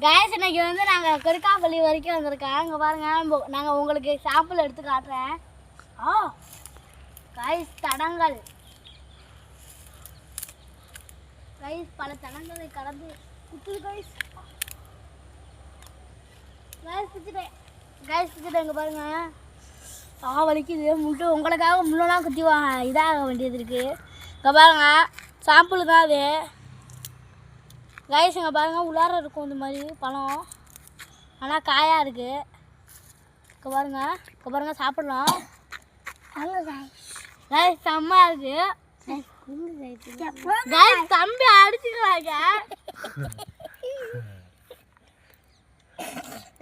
Guys இன்னைக்கு வந்து நாங்கள் கொடுக்காப்பள்ளி வரைக்கும் வந்திருக்கோம். அங்கே பாருங்கள், நாங்கள் உங்களுக்கு சாம்பிள் எடுத்து காட்டுறேன். கைஸ் தடங்கள், கைஸ் பல தடங்களை கடந்து குத்துது கைஸ். கைஸ் குத்துட்டு இங்கே பாருங்க, வலிக்குது முட்டு. உங்களுக்காக முள்ளெல்லாம் குத்தி இதாக வேண்டியது இருக்குது. இங்கே பாருங்க, சாம்பிள் தான் அது. கைஸ் இங்கே பாருங்கள், உள்ளார இருக்கும் இந்த மாதிரி பழம், ஆனால் காயாக இருக்குது. இங்கே பாருங்கள் சாப்பிட்லாம். கைஸ் செம்மையாக இருக்குது. கைஸ் தம்பி அடிச்சுக்கிறாங்க.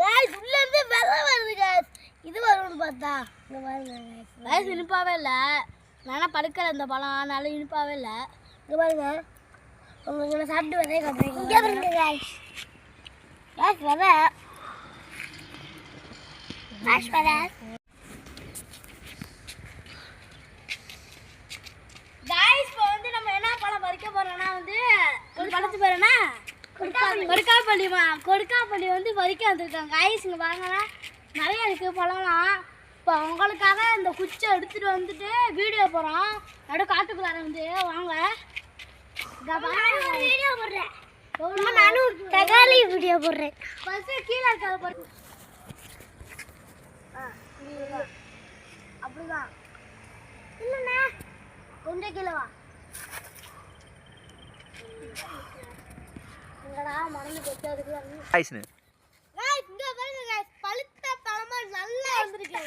கைஸ் உள்ளேருந்து வெள்ளம் வருது கைஸ். இது வரும்னு பார்த்தா இங்கே பாருங்க கைஸ், இனிப்பாகவே இல்லை. நானும் படுக்கலை, இந்த பழம் நல்லா இனிப்பாகவே இல்லை. இங்கே பாருங்க, உங்களுக்கு நான் சாப்பிட்டு வரே காட்டுறேன். இங்கே பாருங்க கைஸ், கைஸ் வர கைஸ் வர கைஸ். இப்போ வந்து நம்ம என்ன பழம் பறிக்க போகிறோம்னா வந்து பழத்து பேர் என்ன, கொடுக்காப்பள்ளிமா. கொடுக்காப்பள்ளி வந்து பறிக்க வந்திருக்காங்க கைஸ். இங்கே பாருங்கன்னா நிறைய இருக்குது பழம்லாம். இப்போ உங்களுக்காக இந்த குச்சை எடுத்துகிட்டு வந்துட்டு வீடியோ போகிறோம். அப்படியே காட்டுக்குள்ளார வந்து வாங்க. வீடியோ போடுறேன், நானும் தக்காளி வீடியோ போடுறேன். ஃபர்ஸ்ட் கீழே இருக்காத பாரு, அப்படிதான் இல்லைண்ணா, கொஞ்சம் கீழே வா. எங்கடா மறந்து கொச்சதுக்குள்ள இங்க பாருங்க கைஸ், பழுத்த பழமா நல்லா வந்திருக்கு.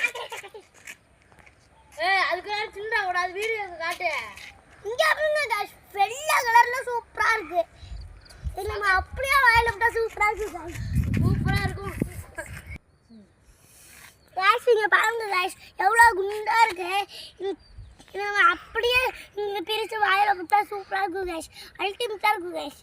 அதுக்கு சின்ன கூடாது, வீடியோ காட்டு. இங்க பாருங்க கைஸ், வெள்ளை கலர்ல சூப்பரா இருக்கு. இது நம்ம அப்படியே வாயில விட்டா சூப்பரா இருக்கு கைஸ், சூப்பரா இருக்கும் கைஸ். இங்க பாருங்க கைஸ், எவ்வளவு குண்டா இருக்கு. நம்ம அப்படியே இங்க பிரிச்சு வாயில விட்டா சூப்பரா இருக்கும் கைஸ், அல்டிமேட்டா இருக்கும் கைஸ்.